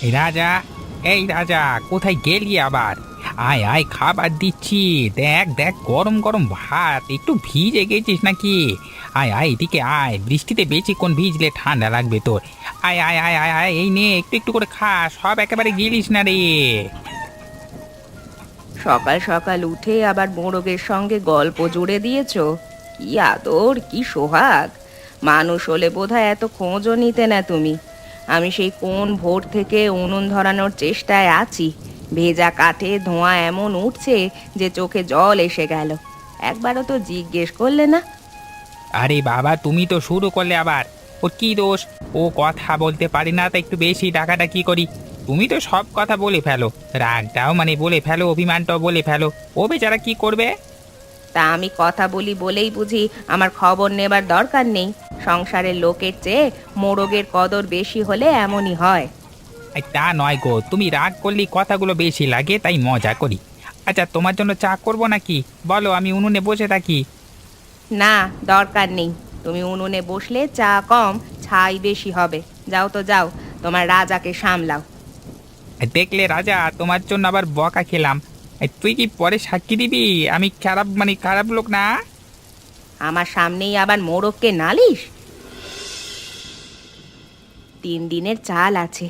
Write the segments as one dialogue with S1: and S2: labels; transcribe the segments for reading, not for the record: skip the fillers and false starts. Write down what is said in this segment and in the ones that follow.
S1: এই রাজা, এই রাজা, কোথায় গেলি আবার? আয় আয়, খাবার দিচ্ছি। দেখ দেখ, গরম গরম ভাত, একটু ভিজে গেছিস নাকি? আয় আয়, এদিকে আয়, বৃষ্টিতে বেশিক্ষণ ভিজলে ঠান্ডা লাগবে তোর। আয় আয় আয় আয় আয়, এই নে, একটু একটু করে খা, সব একেবারে গিলিস না রে।
S2: সকাল সকাল উঠে আবার মোরগের সঙ্গে গল্প জুড়ে দিয়েছো। কি আদর, কি সোহাগ! মানুষ হলে বোধহয় এত খোঁজও নিতে না তুমি। আমি সেই কোন ভোর থেকে উনুন ধরানোর চেষ্টায় আছি। ভেজা কাঠে ধোঁয়া এমন উঠছে যে চোখে জল এসে গেল। একবারও তো জিজ্ঞেস করলে না।
S1: আরে বাবা, তুমি তো শুরু করলে আবার। ওর কি দোষ? ও কথা বলতে পারি না, তা একটু বেশি ডাকাটা কি করি? তুমি তো সব কথা বলে ফেলো, রাগটাও মানে বলে ফেলো, অভিমানটাও বলে ফেলো। ও বেচারা কি করবে?
S2: তা আমি কথা বলি বলেই বুঝি আমার খবর নেবার দরকার নেই? সংসারের লোকের চেয়ে মোরগের কদর বেশি হলে এমনই হয়।
S1: এই তা নয় গো, তুমি রাগ করলে কথাগুলো বেশি লাগে, তাই মজা করি। আচ্ছা, তোমার জন্য চা করবো নাকি? বলো, আমি উনুনে বসে থাকি।
S2: না, দরকার নেই। তুমি উনুনে বসলে চা কম, ছাই বেশি হবে। যাও তো যাও, তোমার রাজাকে সামলাও।
S1: এই দেখলে রাজা, তোমার জন্য আবার বকা খেলাম। এই তুই কি পরে সাক্ষী দিবি আমি খারাপ, মানে খারাপ লোক না?
S2: আমার সামনেই আবার মোরগকে নালিশ! 3 দিনের চাল আছে,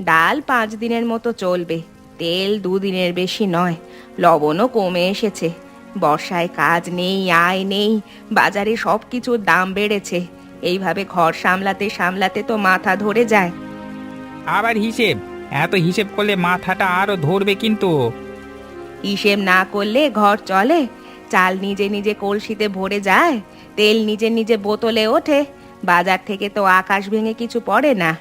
S2: ডাল 5 দিনের মতো চলবে, তেল 2 দিনের বেশি নয়, লবণও কমে এসেছে। বর্ষায় কাজ নেই, আয় নেই, বাজারে সব কিছুর দাম বেড়েছে। এইভাবে ঘর সামলাতে সামলাতে তো মাথা ধরে যায়।
S1: আবার হিসেব? এত হিসেব করলে মাথাটা আরো ধরবে কিন্তু।
S2: হিসেব না করলে ঘর চলে? চাল নিজে নিজে কলসিতে ভরে যায়, তেল নিজে নিজে বোতলে ওঠে, বাজার থেকে তো আকাশ ভেঙে কিছু পড়ে না।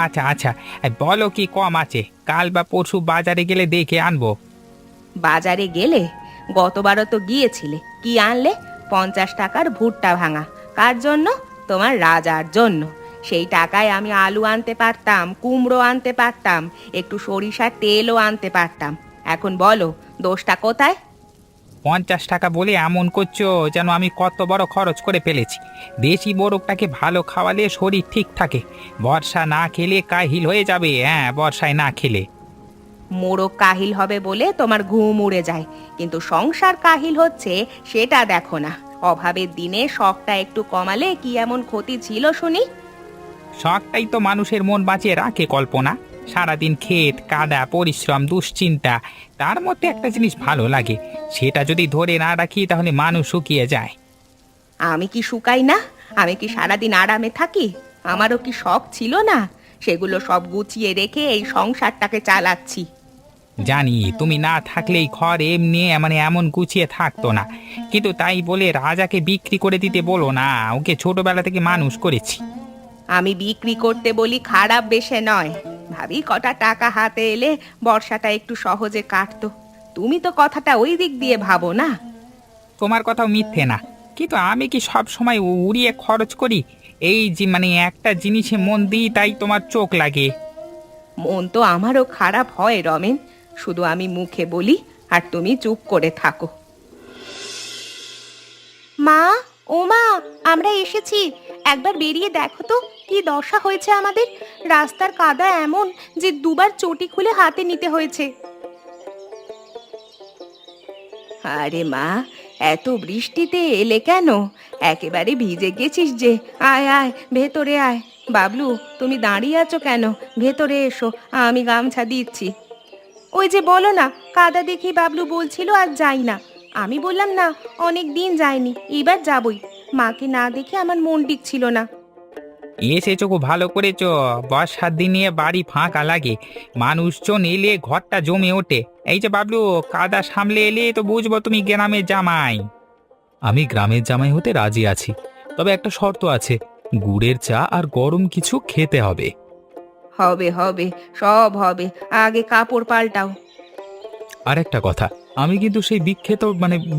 S1: আচ্ছা আচ্ছা, এই বলো কি কম আছে? কাল বা পরশু বাজারে গেলে দেখে আনবো।
S2: বাজারে গেলে? গতবারও তো গিয়েছিলে, কি আনলে? 50 টাকার ভুট্টা ভাঙা। কার জন্য? তোমার রাজার জন্য। সেই টাকায় আমি আলু আনতে পারতাম, কুমড়ো আনতে পারতাম, একটু সরিষার তেলও আনতে পারতাম। এখন বলো, দোষটা কোথায়?
S1: 50 টাকা বলে এমন করছো যেন আমি কত বড় খরচ করে ফেলেছি। দেশি মোরগটাকে ভালো খাওয়ালে শরীর ঠিক থাকে। বর্ষা না খেলে কাহিল হয়ে যাবে, হ্যাঁ, বর্ষায় না খেলে।
S2: মোড়ক কাহিল হবে বলে তোমার ঘুম উড়ে যায়, কিন্তু সংসার কাহিল হচ্ছে সেটা দেখো না। অভাবের দিনে শখটা একটু কমালে কি এমন ক্ষতি ছিল শুনি?
S1: শখটাই তো মানুষের মন বাঁচিয়ে রাখে, কল্পনা। সারাদিন ক্ষেত কাদা পরিশ্রম দুশ্চিন্তা, তার মধ্যে একটা জিনিস ভালো লাগে, সেটা যদি ধরে না রাখি তাহলে মানুষ শুকিয়ে যায়।
S2: আমি কি শুকাই না? আমি কি সারাদিন আরামে থাকি? আমারও কি শখ ছিল না? সেগুলো সব গুছিয়ে রেখে এই সংসারটাকে চালাচ্ছি।
S1: জানি তুমি না থাকলেই ঘর এমনি মানে এমন গুছিয়ে থাকতো না, কিন্তু তাই বলে রাজাকে বিক্রি করে দিতে বলো না, ওকে ছোটবেলা থেকে মানুষ করেছি।
S2: আমি বিক্রি করতে বলি খারাপ বেশে নয়, ভাবি কটা টাকা হাতে এলে বর্ষাটা একটু সহজে কাটতো। তুমি তো কথাটা ওই দিক দিয়ে ভাবো না।
S1: তোমার কথাও মিথ্যে না, কিন্তু আমি কি সব সময় উড়িয়ে খরচ করি? এই যে মানে একটা জিনিসে মন দিই তাই তোমার চোখ লাগে।
S2: মন তো আমারও খারাপ হয় রমেন, শুধু আমি মুখে বলি আর তুমি চুপ করে থাকো। মা, ও মা, আমরা এসেছি। একবার বেরিয়ে দেখো তো কি দশা হয়েছে আমাদের। রাস্তার কাদা এমন যে দুবার চটি খুলে হাতে নিতে হয়েছে। আরে মা, এত বৃষ্টিতে এলে কেন? একেবারে ভিজে গেছিস যে। আয় আয়, ভেতরে আয়। বাবলু, তুমি দাঁড়িয়ে আছো কেন? ভেতরে এসো, আমি গামছা দিচ্ছি। ওই যে বলো না, কাদা দেখি বাবলু বলছিল আর যাই না। আমি বললাম না, অনেক দিন যাইনি, এবার যাবই। মাকে না দেখে আমার মন টিকছিল না।
S1: এসেছো, খুব ভালো করেছো। বর্ষার দিনে বাড়ি ফাঁকা লাগে, মানুষজন এলে ঘরটা জমে ওঠে। এই যে বাবলু, কাদা সামলে এলে তো বুঝবো তুমি গ্রামের জামাই।
S3: আমি গ্রামের জামাই হতে রাজি আছি, তবে একটা শর্ত আছে, গুড়ের চা আর গরম কিছু খেতে হবে।
S2: হবে হবে, সব হবে। আগে কাপড় পাল্টাও।
S3: আর একটা কথা, আমি কিন্তু সেই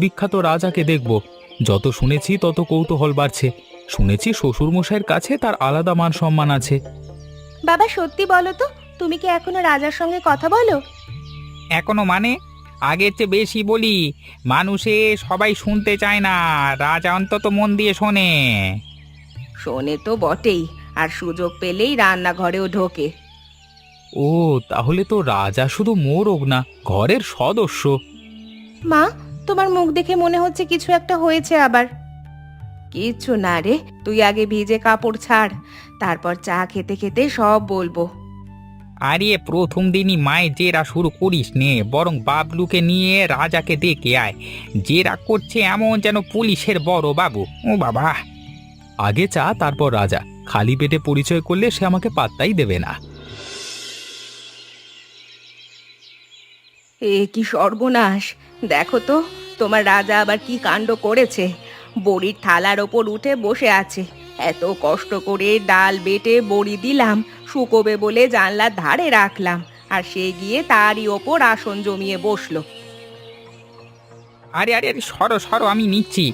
S3: বিখ্যাত রাজাকে দেখব। যত শুনেছি তত কৌতূহল বাড়ছে। শুনেছি শ্বশুরমশাইয়ের কাছে তার আলাদা মান সম্মান আছে।
S2: বাবা, সত্যি বলো তো, তুমি কি এখনো রাজার সঙ্গে কথা বলো?
S1: এখনো মানে? আগের চেয়ে বেশি বলি। মানুষে সবাই শুনতে চায় না, রাজা অন্তত মন দিয়ে শোনে।
S2: শোনে তো বটেই, আর সুযোগ পেলেই রান্নাঘরেও ঢোকে।
S3: ও, তাহলে তো রাজা শুধু মোরগ না, ঘরের সদস্য।
S2: মা, তোমার মুখ দেখে মনে হচ্ছে কিছু একটা হয়েছে আবার। কিচ্ছু না রে, তুই আগে ভিজে কাপড় ছাড়, তারপর চা খেতে খেতে সব বলবো।
S1: আরে প্রথম দিনই মায়ের জেরা শুরু করিস নে, বরং বাবলুকে নিয়ে রাজাকে ডেকে আয়। জেরা করছে এমন যেন পুলিশের বড় বাবু। ও বাবা!
S3: আগে চা, তারপর রাজা। খালি পেটে পরিচয় করলে সে আমাকে পাত্তাই দেবে না।
S2: এ কি সর্বনাশ! দেখো তো, তোমার রাজা আবার কি কাণ্ড করেছে। বড়ির থালার ওপর উঠে বসে আছে। এত কষ্ট করে ডাল বেটে বড়ি দিলাম, শুকোবে বলে জানলার ধারে রাখলাম, আর সে গিয়ে তারই ওপর আসন জমিয়ে বসলো।
S1: আরে আরে আরে, সরো সরো, আমি নিচ্ছি।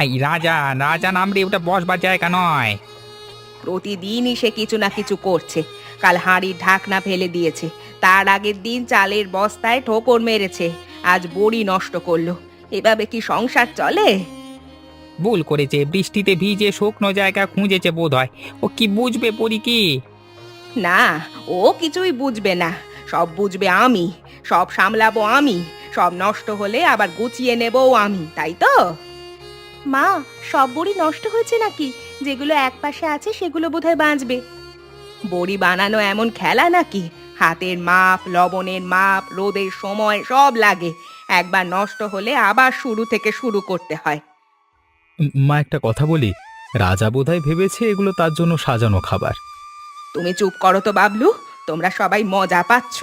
S1: এই রাজা, রাজা নাম রে, ওটা বসবার জায়গা নয়।
S2: প্রতিদিনই সে কিছু না কিছু করছে। কাল হাঁড়ির ঢাকনা ফেলে দিয়েছে, তার আগের দিন চালের বস্তায় ঠোকর মেরেছে, আজ বড়ি নষ্ট করলো। এভাবে কি সংসার চলে?
S1: ভুল করেছে, বৃষ্টিতে ভিজে শুকনো জায়গা খুঁজেছে বোধ হয়। ও কি বুঝবে পরি কি?
S2: না, ও কিছুই বুঝবে না, সব বুঝবে আমি। সব সামলাবো আমি, সব নষ্ট হলে আবার গুছিয়ে নেবও আমি, তাই তো? মা, সব বড়ি নষ্ট হয়েছে নাকি? যেগুলো এক পাশে আছে সেগুলো বোধহয় বাঁচবে। বড়ি বানানো এমন খেলা নাকি? হাতের মাপ, লবণের মাপ, রোদের সময় সব লাগে। একবার নষ্ট হলে আবার শুরু থেকে শুরু করতে হয়।
S3: মা, একটা কথা বলি, রাজা বোধহয় ভেবেছে এগুলো তার জন্য সাজানো খাবার।
S2: তুমি চুপ করো তো বাবলু, তোমরা সবাই মজা পাচ্ছ।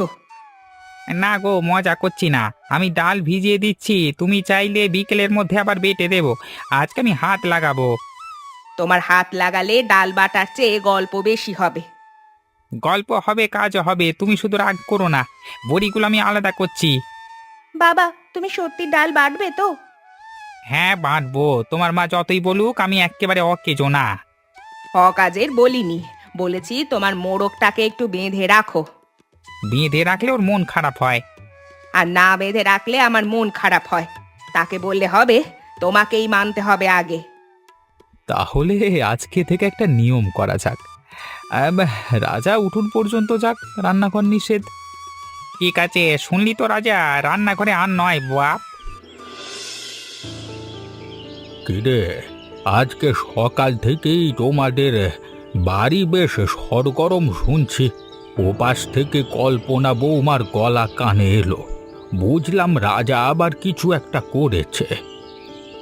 S1: না গো, মজা করছি না। আমি ডাল ভিজিয়ে দিচ্ছি, তুমি চাইলে বিকেলের মধ্যে আবার বেটে দেবো। আজকে আমি হাত লাগাবো।
S2: তোমার হাত লাগালে ডাল বাটার চেয়ে গল্প বেশি হবে।
S1: গল্প হবে, কাজ হবে, তুমি শুধু রাগ করো না। বড়িগুলো আমি আলাদা করছি।
S2: বাবা, তুমি সত্যি ডাল বাটবে তো?
S1: হ্যাঁ, বাঁটবো। তোমার মা যতই বলুক, আমি একেবারে অকেজো না।
S2: অকাজের বলিনি, বলেছি তোমার মোড়কটাকে একটু বেঁধে রাখো।
S1: বেঁধে রাখলে ওর মন খারাপ হয়।
S2: আর না বেঁধে রাখলে আমার মন খারাপ হয়। তাকে বললে হবে? তোমাকেই মানতে হবে আগে।
S3: তাহলে আজকে থেকে একটা নিয়ম করা যাক। আম, রাজা উঠুন পর্যন্ত যাক, রান্নাঘর নিষেধ।
S1: ঠিক আছে, শুনলি তো রাজা, রান্নাঘরে আর নয় বাপ।
S3: কিরে, আজকে সকাল থেকেই তোমাদের বাড়ি বেশ সরগরম শুনছি। ওপাশ থেকে কল্পনা বৌমার গলা কানে এলো। বুঝলাম রাজা আবার কিছু একটা করেছে।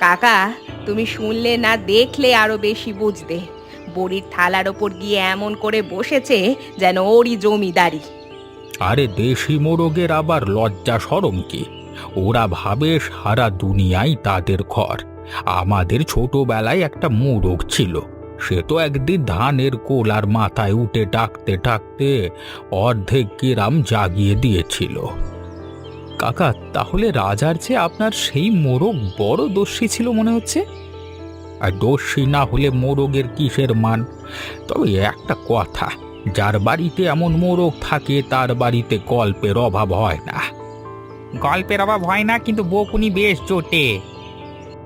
S2: কাকা, তুমি শুনলে না দেখলে আরো বেশি বুঝতে। বড়ির থালার ওপর গিয়ে এমন করে বসেছে যেন ওরই জমিদারি।
S3: আরে দেশি মোরগের আবার লজ্জা শরম কি? ওরা ভাবে সারা দুনিয়াই তাদের ঘর। আমাদের ছোটবেলায় একটা মোরগ ছিল, সে তো একদিন ধানের কোলার মাথায় উঠে ডাকতে ডাকতে অর্ধেক গ্রাম জাগিয়ে দিয়েছিল। কাকা, তাহলে রাজার চেয়ে আপনার সেই মোরগ বড় দস্যি ছিল মনে হচ্ছে। আর দস্যি না হলে মোরগের কিসের মান? তবে একটা কথা, যার বাড়িতে এমন মোরগ থাকে তার বাড়িতে গল্পের অভাব হয় না।
S1: গল্পের অভাব হয় না, কিন্তু বকুনি বেশ জোটে।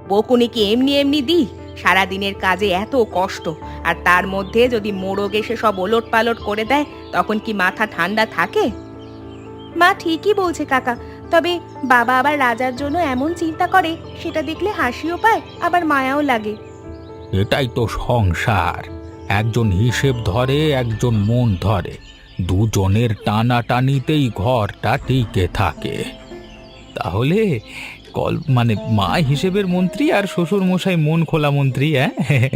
S2: বকুনি কি এমনি এমনি দিই? সারাদিনের কাজে এত কষ্ট, আর তার মধ্যে যদি মোড়গ এসে সব ওলট পালট করে দেয়, তখন কি মাথা ঠান্ডা থাকে? মা ঠিকই বলছে কাকা, তবে বাবা আবার রাজার জন্য এমন চিন্তা করে, সেটা দেখলে হাসিও পায় আবার মায়াও লাগে।
S3: এটাই তো সংসার। একজন হিসেব ধরে, একজন মন ধরে। দুজনের টানাটানিতেই ঘরটা টিকে থাকে। তাহলে মানে মা হিসেবের মন্ত্রী আর শ্বশুর মশাই মন খোলা মন্ত্রী। হ্যাঁ,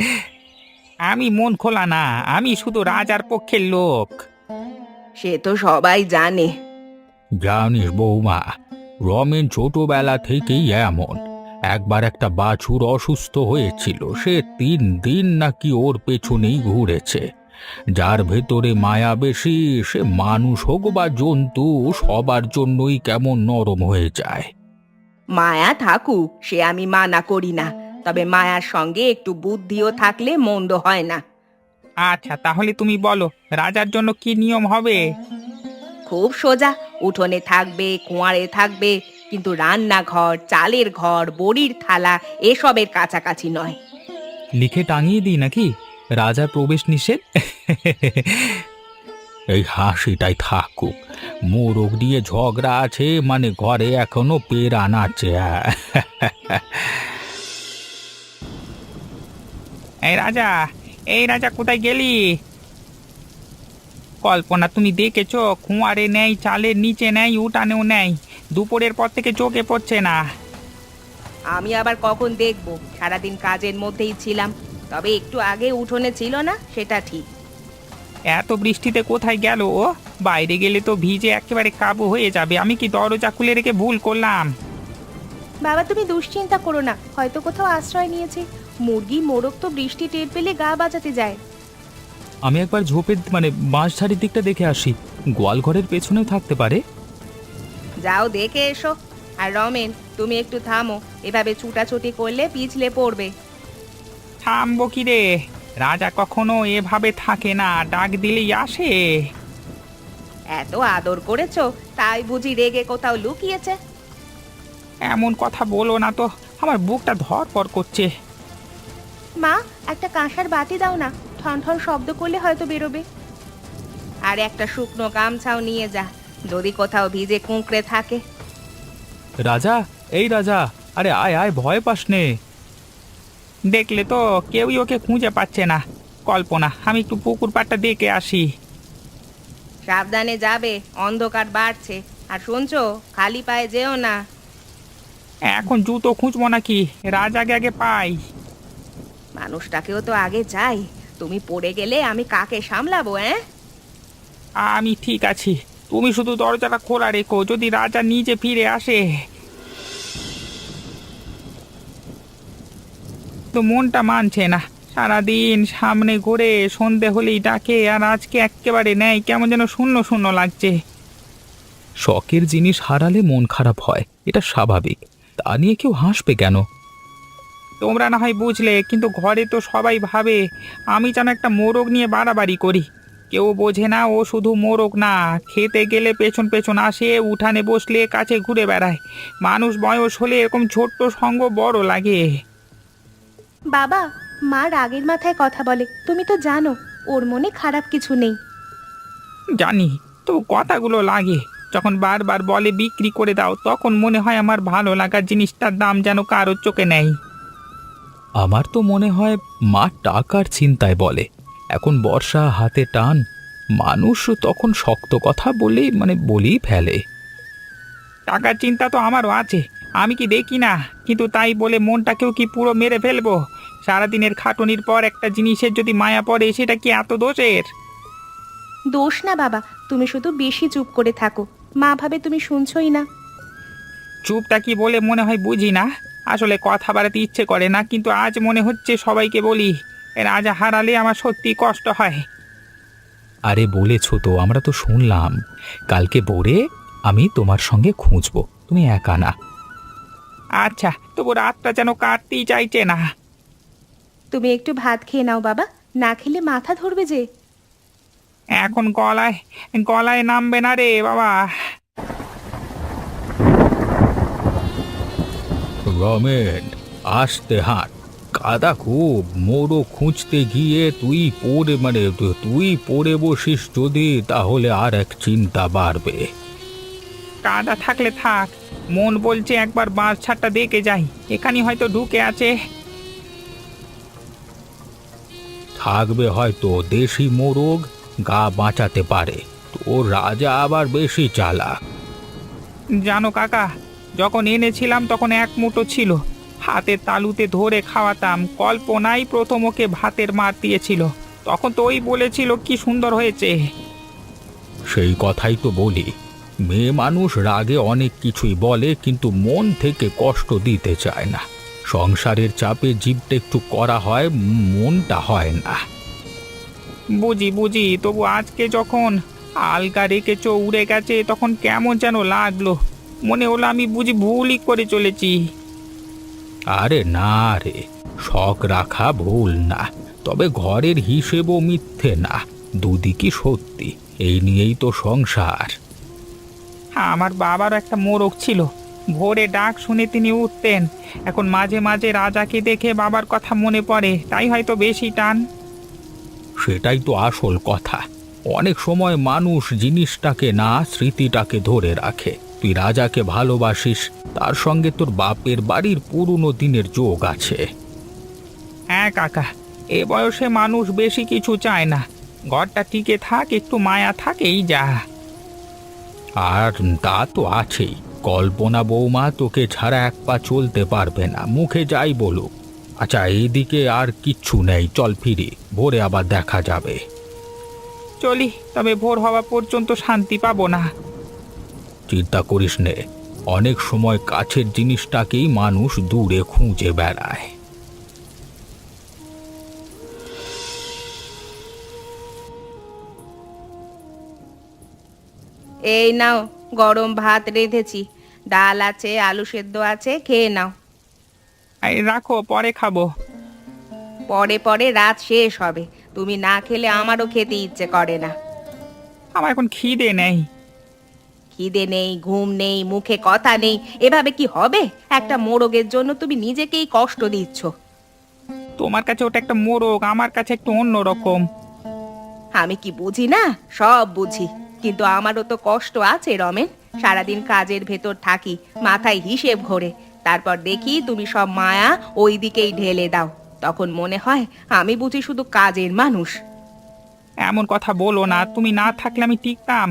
S1: আমি মন খোলা না, আমি শুধু রাজার পক্ষের লোক।
S2: সে তো সবাই জানে।
S3: জানিস বৌমা, রমেন ছোটবেলা থেকেই এমন। একবার একটা বাছুর অসুস্থ হয়েছিল, সে 3 দিন নাকি ওর পেছনেই ঘুরেছে। যার ভেতরে মায়া বেশি, সে মানুষ হোক বা জন্তু, সবার জন্যই কেমন নরম হয়ে যায়।
S2: মায়া থাকুক, সে আমি মানা করি না, তবে মায়ার সঙ্গে একটু বুদ্ধিও থাকলে মন্দ হয় না।
S1: আচ্ছা, তাহলে তুমি বলো, রাজার জন্য কি নিয়ম হবে?
S2: খুব সোজা, উঠোনে থাকবে, কুঁয়ারে থাকবে, কিন্তু রান্নাঘর, চালের ঘর, বড়ির থালা এসবের কাছাকাছি নয়।
S3: লিখে টাঙিয়ে দিই নাকি? রাজার প্রবেশ নিষেধ। এই হাসিটাই থাকুক। মোরগ নিয়ে ঝগড়া আছে মানে ঘরে এখনো পেরান আছে।
S1: এই রাজা, এই রাজা, কোথায় গেলি? কল্পনা, তুমি দেখেছো? খুঁয়ারে নেই, চালের নিচে নেই, উঠানেও নেই। দুপুরের পর থেকে চোখে পড়ছে না।
S2: আমি আবার কখন দেখবো? সারাদিন কাজের মধ্যেই ছিলাম। তবে একটু আগে উঠোনে ছিল না, সেটা ঠিক।
S1: এত বৃষ্টিতে কোথায় গেল ও? বাইরে গেলে তো ভিজে একেবারে কাবু হয়ে যাবে। আমি কি দরজা খুলে রেখে ভুল করলাম?
S2: বাবা, তুমি দুশ্চিন্তা করো না, হয়তো কোথাও আশ্রয় নিয়েছে। মুরগি মোরগ তো বৃষ্টি টের পেলে গা বাজাতে যায়।
S3: আমি একবার ঝোপের বাঁশঝাড়ির দিকটা দেখে আসি, গোয়াল ঘরের পেছনেও থাকতে পারে।
S2: যাও দেখে এসো। আর রমেন, তুমি একটু থামো, এভাবে ছুটাছুটি করলে পিছলে পড়বে।
S1: থামবো কি রে? রাজা কখনো এভাবে থাকে না, ডাক দিলেই আসে।
S2: এত আদর করেছো, তাই বুঝি রেগে কোথাও লুকিয়েছে?
S1: এমন কথা বলো না তো, আমার বুকটা ধড়ফড় করছে।
S2: মা, একটা কাঁসার বাটি দাও না, ঠন ঠন শব্দ করলে হয়তো বেরোবে। আর একটা শুকনো গামছাও নিয়ে যা, যদি কোথাও ভিজে কুঁকড়ে থাকে।
S3: রাজা, এই রাজা, আরে আয় আয়, ভয় পাস নে।
S1: দেখলে তো, কেউই ওকে খুঁজে পাচ্ছে না। কল্পনা, আমি একটু পুকুর পাড়টা দেখে আসি।
S2: সাবধানে যাবে, অন্ধকার বাড়ছে। আর শুনছো, খালি পায়ে যেও না।
S1: এখন জুতো খুঁজবো নাকি? রাজাকে আগে পাই।
S2: মানুষটাকেও তো আগে চাই। তুমি পড়ে গেলে আমি কাকে সামলাবো?
S1: আমি ঠিক আছি, তুমি শুধু দরজাটা খোলা রেখো, যদি রাজা নিজে ফিরে আসে। তো মনটা মানছে না, সারাদিন সামনে ঘুরে সন্ধে হলেই ডাকে, আর আজকে একেবারে নেই, কেমন যেন শূন্য শূন্য লাগছে।
S3: শখের জিনিস হারালে মন খারাপ হয়, এটা স্বাভাবিক। তা নিয়ে কেউ হাসবে কেন?
S1: তোমরা না হয় বুঝলে, কিন্তু ঘরে তো সবাই ভাবে আমি যেন একটা মোরগ নিয়ে বাড়াবাড়ি করি। কেউ বোঝে না ও শুধু মোরগ না, খেতে গেলে পেছন পেছন আসে, উঠানে বসলে কাছে ঘুরে বেড়ায়। মানুষ বয়স হলে এরকম ছোট্ট সঙ্গ বড় লাগে।
S2: বাবা, মা রাগের মাথায় কথা বলে, তুমি তো জানো ওর মনে খারাপ কিছু নেই।
S1: জানি, তো কথাগুলো লাগে। যখন বারবার বলে বিক্রি করে দাও, তখন মনে হয় আমার ভালো লাগার জিনিসটার দাম যেন কারোর চোখে নেই।
S3: আমার তো মনে হয় মা টাকার চিন্তায় বলে। এখন বর্ষা, হাতে টান, মানুষ তখন শক্ত কথা বলেই বলেই ফেলে।
S1: টাকার চিন্তা তো আমারও আছে, আমি কি দেখি না? কিন্তু তাই বলে মনটাকেও কি পুরো মেরে ফেলবো? সারাদিনের খাটুনির পর একটা জিনিসের যদি মায়া পড়ে, সেটা কি এত দোষের?
S2: দোষ না বাবা, তুমি শুধু বেশি চুপ করে থাকো। মা ভাবে তুমি শুনছই না।
S1: চুপটা কি বলে মনে হয় বুঝি না। আসলে কথা বাড়াতে ইচ্ছে করে না, কিন্তু আজ মনে হচ্ছে সবাইকে বলি। রাজা হারালে আমার সত্যি কষ্ট হয়।
S3: আরে বলেছ তো, আমরা তো শুনলাম। কালকে ভোরে আমি তোমার সঙ্গে খুঁজবো, তুমি একা না।
S1: আচ্ছা, তবু রাতটা যেন কাটতেই চাইছে না।
S2: তুমি একটু ভাত খেয়ে নাও বাবা, না খেলে মাথা ধরবে যে।
S1: এখন গলায় গলায় নামবে না রে বাবা।
S3: রমেন, আসতে হাঁট, কাদা খুব। মোড়ো খুঁজতে গিয়ে তুই পড়ে বসিস যদি, তাহলে আর এক চিন্তা বাড়বে।
S1: কাদা থাকলে থাক, মন বলছে একবার বাঁশ ছাড়টা দেখে যাই, এখানে হয়তো ঢুকে আছে।
S3: থাকবে হয়তো, দেশি মোরগ, গা বাঁচাতে পারে। তো রাজা আবার বেশি চালাক।
S1: জানো কাকা, যখন এনেছিলাম তখন এক মুঠো ছিল, হাতের তালুতে ধরে খাওয়াতাম। কল্পনাই প্রথম ওকে ভাতের মার দিয়েছিল, তখন তো ওই বলেছিল কি সুন্দর হয়েছে।
S3: সেই কথাই তো বলি, মেয়ে মানুষ রাগে অনেক কিছুই বলে, কিন্তু মন থেকে কষ্ট দিতে চায় না। সংসারের চাপে জিভটা একটু করা হয়, মনটা হয় না।
S1: বুঝি বুঝি, তবু আজকে যখন আলগা রেখেছো উড়ে গেছে, তখন কেমন যেন লাগলো। মনে হলো আমি বুঝি ভুলই করে চলেছি।
S3: আরে না রে, শখ রাখা ভুল না, তবে ঘরের হিসেবও মিথ্যে না, দুদিকই সত্যি। এই নিয়েই তো সংসার।
S1: আমার বাবারও একটা মোরগ ছিল, ভোরে ডাক শুনে তিনি উঠতেন। এখন মাঝে মাঝে রাজাকে দেখে বাবার কথা মনে পড়ে, তাই হয়তো বেশি টান।
S3: সেটাই তো আসল কথা। অনেক সময় মানুষ জিনিসটাকে না, স্মৃতিটাকে ধরে রাখে। তুই রাজাকে ভালোবাসিস, তার সঙ্গে তোর বাপের বাড়ির পুরনো দিনের যোগ আছে।
S1: হ্যাঁ কাকা, এ বয়সে মানুষ বেশি কিছু চায় না, ঘরটা টিকে থাক, একটু মায়া থাক, এই যা।
S3: আর তা তো আছেই। কল্পনা বৌমা তোকে ছাড়া এক পা চলতে পারবে না, মুখে যাই বলুক। আচ্ছা, এইদিকে আর কিচ্ছু নেই, চল ফিরি, ভোরে আবার দেখা যাবে।
S1: চলি, তবে ভোর হওয়া পর্যন্ত শান্তি পাবো না।
S3: চিন্তা করিস নে, অনেক সময় কাছের জিনিসটাকেই মানুষ দূরে খুঁজে বেড়ায়।
S2: এই নাও, গরম ভাত রেঁধেছি, ডাল আছে, আলু সেদ্ধ আছে, খেয়ে নাও।
S1: এই রাখো, পরে খাবো।
S2: পরে পরে রাত শেষ হবে, তুমি না খেলে আমারও খেতে ইচ্ছে করে না।
S1: আমার এখন খিদে নেই।
S2: খিদে নেই, ঘুম নেই, মুখে কথা নেই, এভাবে কি হবে? একটা মোরগের জন্য তুমি নিজেকেই কষ্ট দিচ্ছ।
S1: তোমার কাছে ওটা একটা মোরগ, আমার কাছে একটু অন্য রকম।
S2: আমি কি বুঝি না? সব বুঝি, কিন্তু আমারও তো কষ্ট আছে রমেন। সারাদিন কাজের ভেতর থাকি, মাথায় হিসেব ঘোরে, তারপর দেখি তুমি সব মায়া ওই দিকেই ঢেলে দাও। তখন মনে হয় আমি বুঝি শুধু কাজের মানুষ।
S1: এমন কথা বলো না, তুমি না থাকলে আমি টিকতাম?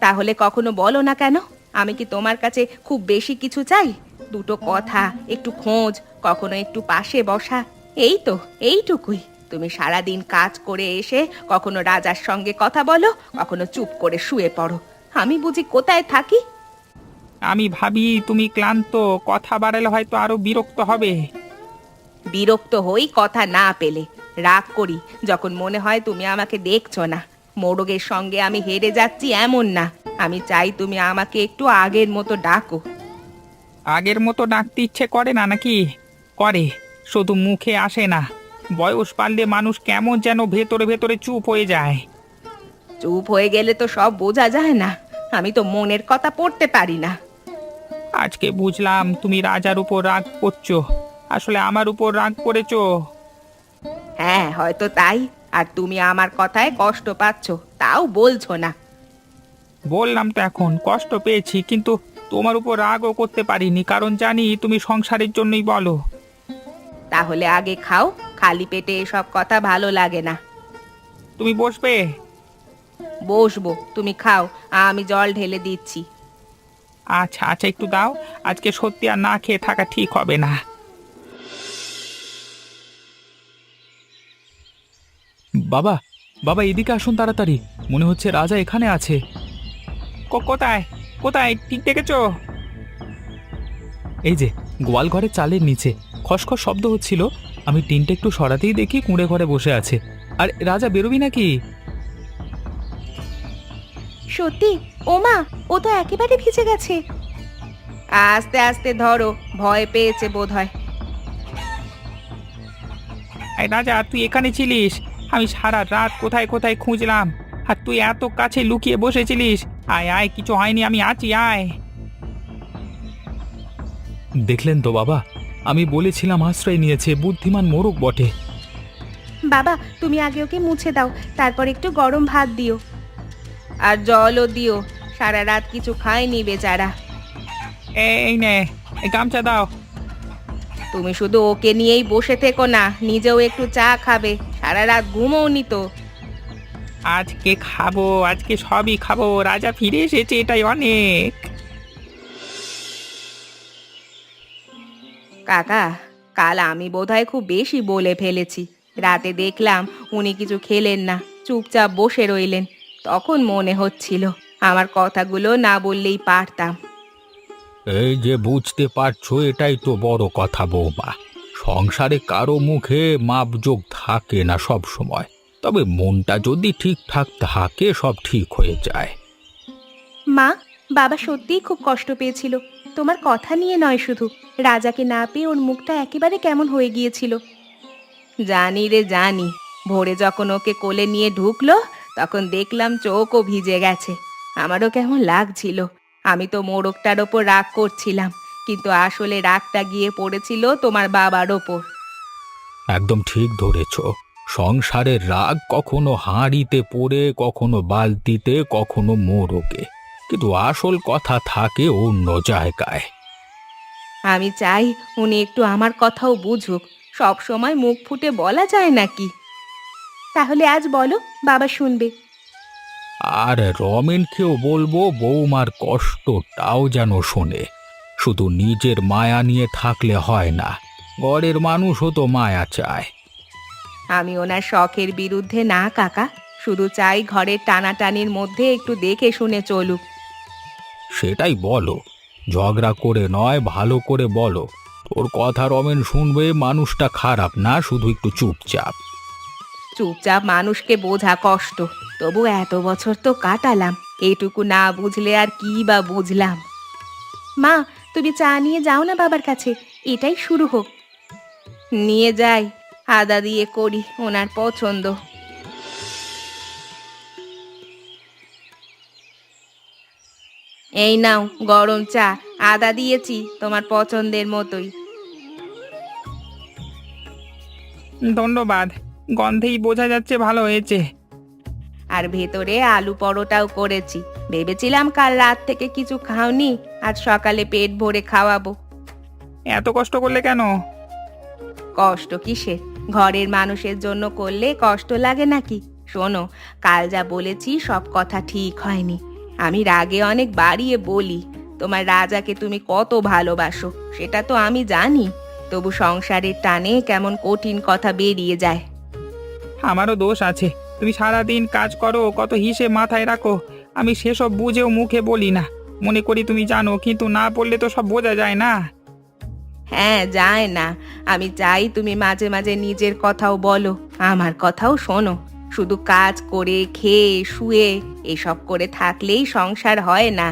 S2: তাহলে কখনো বলো না কেন? আমি কি তোমার কাছে খুব বেশি কিছু চাই? দুটো কথা, একটু খোঁজ, কখনো একটু পাশে বসা, এই তো, এইটুকুই। তুমি সারাদিন কাজ করে এসে কখনো রাজার সঙ্গে কথা বলো, কখনো চুপ করে শুয়ে পড়ো। আমি বুঝি কোথায় থাকি?
S1: আমি ভাবি তুমি ক্লান্ত, কথা বাড়ালে হয়তো আরো বিরক্ত হবে।
S2: বিরক্ত হই কথা না পেলে, রাগ করি যখন মনে হয় তুমি আমাকে দেখছো না। মোরগের সঙ্গে আমি হেরে যাচ্ছি এমন না, আমি চাই তুমি আমাকে একটু আগের মতো ডাকো।
S1: আগের মতো ডাকতে ইচ্ছে করে না নাকি? করে, শুধু মুখে আসে না। বয়স বাড়লে মানুষ কেমন যেন ভেতরে ভেতরে চুপ হয়ে যায়।
S2: চুপ হয়ে গেলে তো সব বোঝা যায় না। আমি তো মনের কথা পড়তে পারি না।
S1: আজকে বুঝলাম তুমি রাজার উপর রাগ করছো, আসলে আমার উপর রাগ করেছো।
S2: হ্যাঁ, হয়তো তাই। আর তুমি আমার কথায় কষ্ট পাচ্ছ, তাও বলছো না।
S1: বললাম তো, এখন কষ্ট পেয়েছি, কিন্তু তোমার উপর রাগও করতে পারিনি, কারণ জানি তুমি সংসারের জন্যই বলো।
S2: তাহলে আগে খাও, খালি পেটে এসব কথা ভালো লাগে না।
S1: তুমি বসবে?
S2: বসবো, তুমি খাও, আমি জল ঢেলে দিচ্ছি।
S1: আচ্ছা আচ্ছা, একটু দাও, আজকে সত্যি আর না খেয়ে থাকা ঠিক হবে না।
S3: বাবা, বাবা এদিকে আসুন তাড়াতাড়ি, মনে হচ্ছে রাজা এখানে আছে।
S1: কোথায় কোথায়, ঠিক দেখেছো?
S3: এই যে গোয়াল ঘরের চালের নিচে খসখস শব্দ হচ্ছিল, আমি টিনটা একটু সরাতেই দেখি কুঁড়ে ঘরে বসে আছে। আর রাজা বেরোবি নাকি?
S2: সত্যি? ওমা, ও তো একেবারে ভিজে গেছে। আস্তে আস্তে ধরো, ভয় পেয়েছে বোধহয়।
S1: এই রাজা, তুই এখানে ছিলিস? আমি সারা রাত কোথায় কোথায় খুঁজলাম, আর তুই এত কাছে লুকিয়ে বসেছিলিস। আয় আয়, কিছু হয়নি, আমি আছি, আয়।
S3: দেখলেন তো বাবা, আমি বলেছিলাম আশ্রয় নিয়েছে, বুদ্ধিমান মোরগ বটে।
S2: বাবা, তুমি আগে ওকে মুছে দাও, তারপর একটু গরম ভাত দিও। আর জলও দিও, সারা রাত কিছু খায়নি বেচারা।
S1: এই নে, এই গামছা দাও।
S2: তুমি শুধু ওকে নিয়েই বসে থেকো না, নিজেও একটু চা খাবে, সারা রাত ঘুমোওনি তো।
S1: আজকে খাবো, আজকে সবই খাবো, রাজা ফিরে এসেছে, এটাই অনেক।
S2: কাকা, কাল আমি বোধহয় খুব বেশি বলে ফেলেছি। রাতে দেখলাম উনি কিছু খেলেন না, চুপচাপ বসে রইলেন। তখন মনে হচ্ছিল আমার কথাগুলো না বললেই পারতাম।
S3: এই যে বুঝতে পারছো, এটাই তো বড় কথা বৌমা। সংসারে কারো মুখে মাপজোক থাকে না সব সময়, তবে মনটা যদি ঠিকঠাক থাকে সব ঠিক হয়ে যায়।
S2: মা, বাবা সত্যিই খুব কষ্ট পেয়েছিল, তোমার কথা নিয়ে নয় শুধু, রাজাকে না পেয়ে ওর মুখটা একেবারে কেমন হয়ে গিয়েছিল। জানি রে জানি, ভোরে যখন ওকে কোলে নিয়ে ঢুকলো তখন দেখলাম চোখও ভিজে গেছে। আমারও কেমন লাগছিল। আমি তো মোরগটার ওপর রাগ করছিলাম, কিন্তু আসলে রাগটা গিয়ে পড়েছিল তোমার বাবার ওপর।
S3: একদম ঠিক ধরেছ। সংসারের রাগ কখনো হাঁড়িতে পড়ে, কখনো বালতিতে, কখনো মোড়কে, কিন্তু আসল কথা থাকে অন্য জায়গায়।
S2: আমি চাই উনি একটু আমার কথাও বুঝুক। সব সময় মুখ ফুটে বলা যায় নাকি? তাহলে আজ বলো, বাবা শুনবে।
S3: আর রমেনকেও বলবো বৌমার কষ্টটাও যেন শোনে। শুধু নিজের মায়া নিয়ে থাকলে হয় না, ঘরের মানুষও তো মায়া চায়।
S2: আমি ওনার শখের বিরুদ্ধে না কাকা, শুধু চাই ঘরের টানাটানির মধ্যে একটু দেখে শুনে চলুক।
S3: সেটাই বলো, ঝগড়া করে নয়, ভালো করে বলো। তোর কথা রমেন শুনবে, মানুষটা খারাপ না, শুধু একটু চুপচাপ।
S2: চুপচাপ মানুষকে বোঝা কষ্ট, তবু এত বছর তো কাটালাম, এইটুকু না বুঝলে আর কি বা বুঝলাম। মা, তুমি চা নিয়ে যাও না বাবার কাছে, এটাই শুরু হোক। নিয়ে যাই, আদা দিয়ে করি, ওনার পছন্দ। এই নাও গরম চা, আদা দিয়েছি তোমার পছন্দের মতোই।
S1: ধন্যবাদ, গন্ধেই বোঝা যাচ্ছে ভালো হয়েছে।
S2: আর ভেতরে আলু পরোটাও করেছি, ভেবেছিলাম কাল রাত থেকে কিছু খাওনি, আজ সকালে পেট ভরে খাওয়াবো।
S1: এত কষ্ট করলে কেন?
S2: কষ্ট কিসের? ঘরের মানুষের জন্য করলে কষ্ট লাগে নাকি? শোনো, কাল যা বলেছি সব কথা ঠিক হয়নি। আমি রাগে অনেক বাড়িয়ে বলি। তোমার রাজাকে তুমি কত ভালোবাসো সেটা তো আমি জানি, তবু সংসারের টানে কেমন কঠিন কথা বেরিয়ে যায়।
S1: আমারও দোষ আছে। তুমি সারাদিন কাজ করো, কত হিসেব মাথায় রাখো। আমি সেসব বুঝেও মুখে বলি না, মনে করি তুমি জানো, কিন্তু না বললে তো সব বোঝা যায় না।
S2: হ্যাঁ, যায় না। আমি চাই তুমি মাঝে মাঝে নিজের কথাও বলো, আমার কথাও শোনো। শুধু কাজ করে খেয়ে শুয়ে এসব করে থাকলেই সংসার হয় না।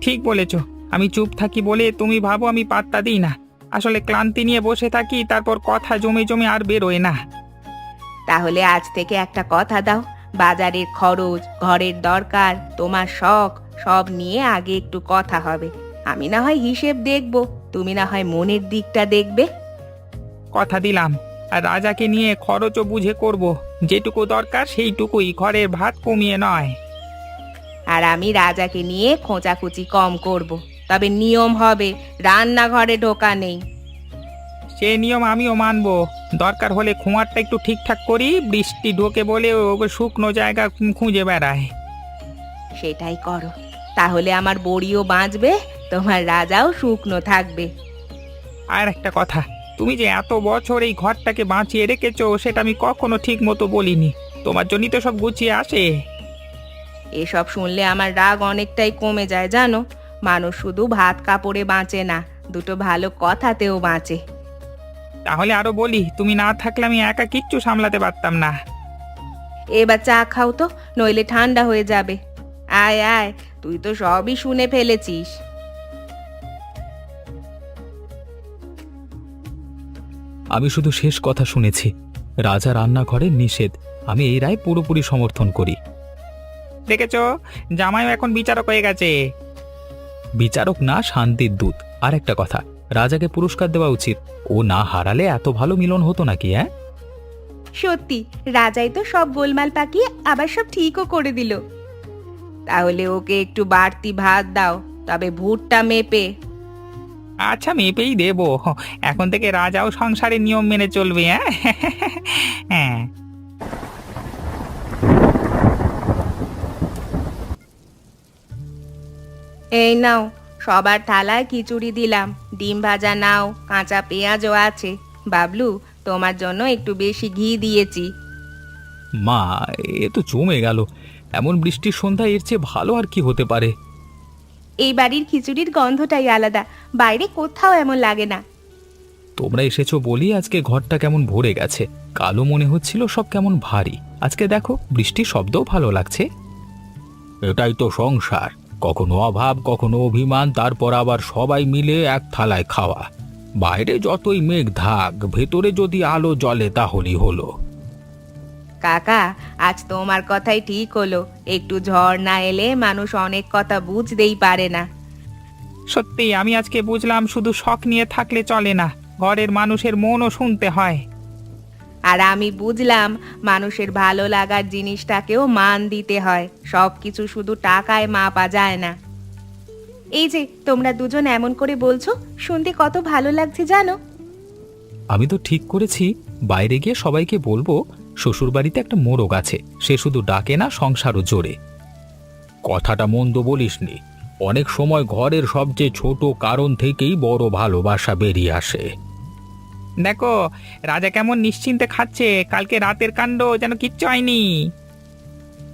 S1: ঠিক বলেছ। আমি চুপ থাকি বলে তুমি ভাবো আমি পাত্তা দিই না। আসলে ক্লান্তি নিয়ে বসে থাকি, তারপর কথা জমে জমে আর বেরোয় না।
S2: তাহলে আজ থেকে একটা কথা দাও, বাজারের খরচ, ঘরের দরকার, তোমার শখ, সব নিয়ে আগে একটু কথা হবে। আমি না হয় হিসেব দেখব, তুমি না হয় মনের দিকটা দেখবে।
S1: কথা দিলাম। আর রাজাকে নিয়ে খরচও বুঝে করব। যেটুকু দরকার সেইটুকুই, ঘরের ভাত কমিয়ে নয়।
S2: আর আমি রাজাকে নিয়ে খোঁচাখুচি কম করব, তবে নিয়ম হবে রান্নাঘরে ঢোকা নেই।
S1: সে নিয়ম আমিও মানবো। দরকার হলে খোঁয়ারটা একটু ঠিকঠাক করি, বৃষ্টি ঢোকে বলে ও শুকনো জায়গা খুঁজে বেড়ায়।
S2: সেটাই করো, তাহলে আমার বড়িও বাঁচবে, তোমার রাজাও শুকনো থাকবে।
S1: আর একটা কথা, তুমি যে এত বছর এই ঘরটাকে বাঁচিয়ে রেখেছো সেটা আমি কখনো ঠিক মতো বলিনি। তোমার জন্যই তো সব গুছিয়ে আসে।
S2: এসব শুনলে আমার রাগ অনেকটাই কমে যায় জানো। মানুষ শুধু ভাত কাপড়ে বাঁচে না, দুটো ভালো কথাতেও বাঁচে।
S1: তাহলে আরো বলি, তুমি না থাকলে আমি একা কিচ্ছু সামলাতে পারতাম না।
S2: এবার চা খাও তো, নইলে ঠান্ডা হয়ে যাবে। আয় আয়, তুই তো সবই শুনে ফেলেছিস।
S3: আমি শুধু শেষ কথা শুনেছি, রাজা রান্নাঘরে নিষেধ। আমি এই রায় পুরোপুরি সমর্থন করি।
S1: দেখেছো, জামাইও এখন বিচারক হয়ে গেছে।
S3: বিচারক না, শান্তির দূত। আর একটা কথা, রাজাকে পুরস্কার দেওয়া উচিত। ও না হারালে এত ভালো মিলন হতো নাকি? হ্যাঁ,
S2: সত্যি, রাজাই তো সব গোলমাল পাকিয়ে আবার সব ঠিকও করে দিল। তাহলে ওকে একটু বাড়তি ভাত দাও, তবে ভুট্টা মেপে।
S1: আচ্ছা, মেপেই দেবো। এখন থেকে রাজাও সংসারের নিয়ম মেনে চলবে। হ্যাঁ হ্যাঁ।
S2: এই নাও, সবার থালায় খিচুড়ি দিলাম, ডিম ভাজা নাও, কাঁচা পেঁয়াজও আছে। বাবলু, তোমার জন্য একটু বেশি ঘি দিয়েছি।
S3: মা, এ তো জমে গেল। এমন বৃষ্টির সন্ধ্যায় এর চেয়ে ভালো আর কি হতে পারে?
S2: এই বাড়ির খিচুড়ির গন্ধটাই আলাদা, বাইরে কোথাও এমন লাগে না।
S3: তোমরা এসেছো বলি আজকে ঘরটা কেমন ভরে গেছে। কালো মনে হচ্ছিল সব কেমন ভারী, আজকে দেখো বৃষ্টির শব্দও ভালো লাগছে। এটাই তো সংসার, কখনো অভাব, কখনো অভিমান, তারপর আবার সবাই মিলে এক থালায় খাওয়া। বাইরে যতই মেঘ থাক, ভেতরে যদি আলো জ্বলে তাহলেই হলো।
S2: কাকা, আজ তোমার কথাই ঠিক হলো, একটু ঝড় না এলে মানুষ অনেক কথা বুঝতেই পারে না।
S1: সত্যি, আমি আজকে বুঝলাম শুধু শখ নিয়ে থাকলে চলে না, ঘরের মানুষের মনও শুনতে হয়।
S2: আর আমি বুঝলাম মানুষের ভালো লাগার জিনিসটাকেও মান দিতে হয়, সবকিছু শুধু টাকায় মাপা যায় না। এই যে তোমরা দুজন এমন করে বলছো, শুনতে কত ভালো লাগছে জানো।
S3: আমি তো ঠিক করেছি, বাইরে গিয়ে সবাইকে বলবো শ্বশুরবাড়িতে একটা মোরগ আছে, সে শুধু ডাকে না, সংসারও জোরে। কথাটা মন্দ বলিসনি, অনেক সময় ঘরের সবচেয়ে ছোট কারণ থেকেই বড় ভালোবাসা বেরিয়ে আসে।
S1: দেখো রাজা কেমন নিশ্চিন্তে খাচ্ছে, কালকে রাতের কাণ্ড যেন কিচ্ছু হয়নি।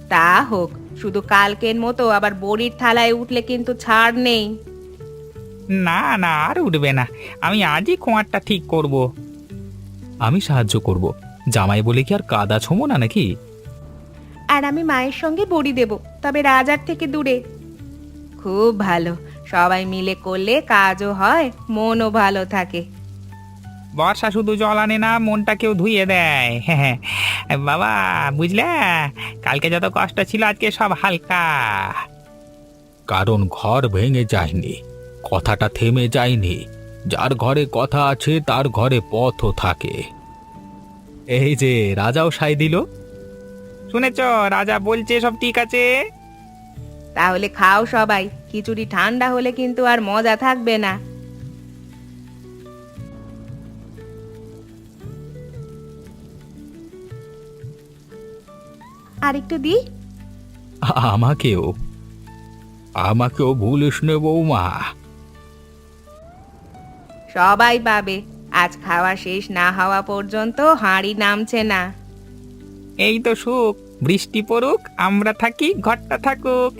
S2: তা হোক, শুধু কালকের মতো আবার বড়ির থালায় উঠলে কিন্তু ছাড় নেই।
S1: না না, আর উঠবে না, আমি আজই খোঁয়ারটা ঠিক করব।
S3: আমি সাহায্য করব, জামাই বলে কি আর কাদা ছোমো না নাকি?
S2: আর আমি মায়ের সঙ্গে বড়ি দেব, তবে রাজার থেকে দূরে। খুব ভালো, সবাই মিলে করলে কাজও হয়, মনও ভালো থাকে।
S1: বর্ষা শুধু জল আনে না, মনটাকেও ধুইয়ে দেয়। হ্যাঁ বাবা, বুঝলে, কালকে যত কষ্ট ছিল আজকে সব হালকা।
S3: কারণ ঘর ভেঙে যায়নি, কথাটা থেমে যায়নি। যার ঘরে কথা আছে তার ঘরে পথও থাকে। এই যে রাজাও সায় দিল।
S1: শুনেছ, রাজা বলছে সব ঠিক আছে।
S2: তাহলে খাও সবাই, খিচুড়ি ঠান্ডা হলে কিন্তু আর মজা থাকবে না। আর একটু দি।
S3: আমাকেও, আমাকেও ভুলিস নে বৌমা।
S2: সবাই পাবে, আজ খাওয়া শেষ না হওয়া পর্যন্ত হাঁড়ি নামছে না।
S1: এই তো সুখ, বৃষ্টি পড়ুক, আমরা থাকি, ঘরটা থাকুক।